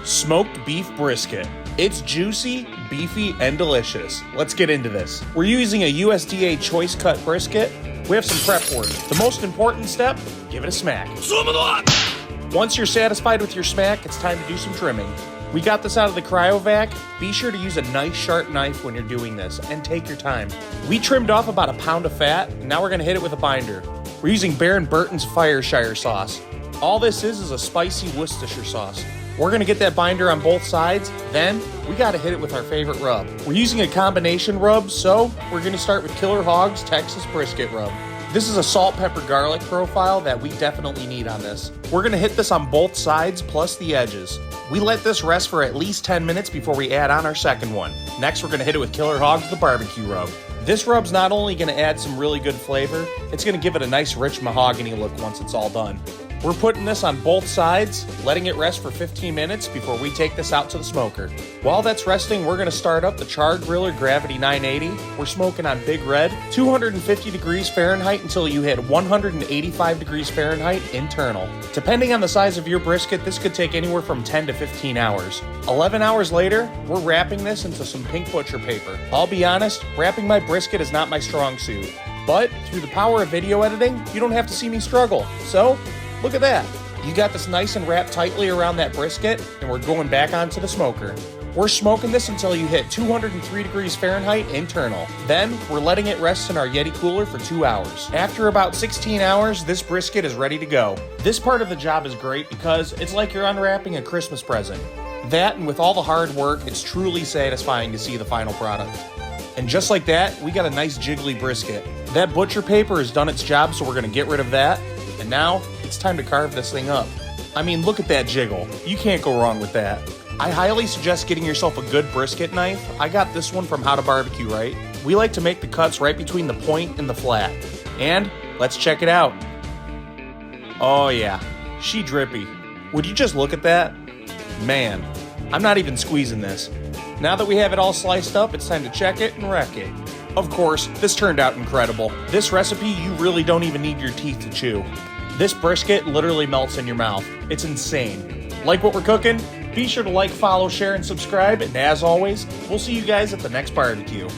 Smoked beef brisket. It's juicy, beefy, and delicious. Let's get into this. We're using a USDA choice cut brisket. We have some prep work. The most important step, give it a smack. Once you're satisfied with your smack, it's time to do some trimming. We got this out of the cryovac. Be sure to use a nice sharp knife when you're doing this, and take your time. We trimmed off about a pound of fat, and now we're gonna hit it with a binder. We're using Baron Burton's Fireshire sauce. All this is a spicy Worcestershire sauce. We're gonna get that binder on both sides, then we gotta hit it with our favorite rub. We're using a combination rub, so we're gonna start with Killer Hog's Texas Brisket Rub. This is a salt, pepper, garlic profile that we definitely need on this. We're gonna hit this on both sides plus the edges. We let this rest for at least 10 minutes before we add on our second one. Next, we're gonna hit it with Killer Hog's The Barbecue Rub. This rub's not only gonna add some really good flavor, it's gonna give it a nice rich mahogany look once it's all done. We're putting this on both sides, letting it rest for 15 minutes before we take this out to the smoker. While that's resting, we're gonna start up the Char Griller Gravity 980. We're smoking on Big Red, 250 degrees Fahrenheit until you hit 185 degrees Fahrenheit internal. Depending on the size of your brisket, this could take anywhere from 10 to 15 hours. 11 hours later, we're wrapping this into some pink butcher paper. I'll be honest, wrapping my brisket is not my strong suit. But through the power of video editing, you don't have to see me struggle. So, look at that. You got this nice and wrapped tightly around that brisket, and we're going back onto the smoker. We're smoking this until you hit 203 degrees Fahrenheit internal. Then, we're letting it rest in our Yeti cooler for 2 hours. After about 16 hours, this brisket is ready to go. This part of the job is great because it's like you're unwrapping a Christmas present. That, and with all the hard work, it's truly satisfying to see the final product. And just like that, we got a nice jiggly brisket. That butcher paper has done its job, so we're gonna get rid of that. And now, it's time to carve this thing up. I mean, look at that jiggle. You can't go wrong with that. I highly suggest getting yourself a good brisket knife. I got this one from How to Barbecue Right. We like to make the cuts right between the point and the flat. And let's check it out. Oh yeah, she drippy. Would you just look at that? Man, I'm not even squeezing this. Now that we have it all sliced up, it's time to check it and wreck it. Of course, this turned out incredible. This recipe, you really don't even need your teeth to chew. This brisket literally melts in your mouth. It's insane. Like what we're cooking? Be sure to like, follow, share, and subscribe. And as always, we'll see you guys at the next barbecue.